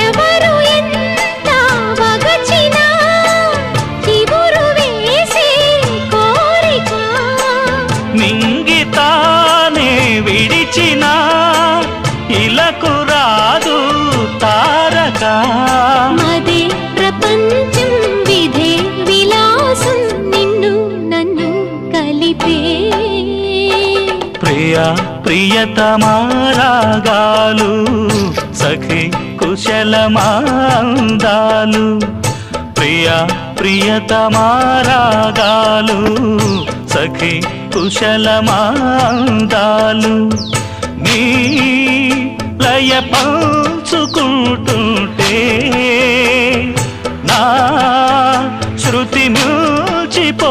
ఎవరు ఎంత వగచినా చివురు వేసే కోరిక నింగితానే విడిచిన ఇలకు రాదు తారక మదే ప్రపంచం విధే విలాసం నిన్ను నన్ను కలిపే ప్రియా ప్రియతమారాగాలు సఖి కుశలమాందాలు ప్రియా ప్రియతమారాగాలు సఖి కుశలమాందాలు నీ లయ పంచుకుంటుంటే నా శృతి మిల్చిపోతుంటే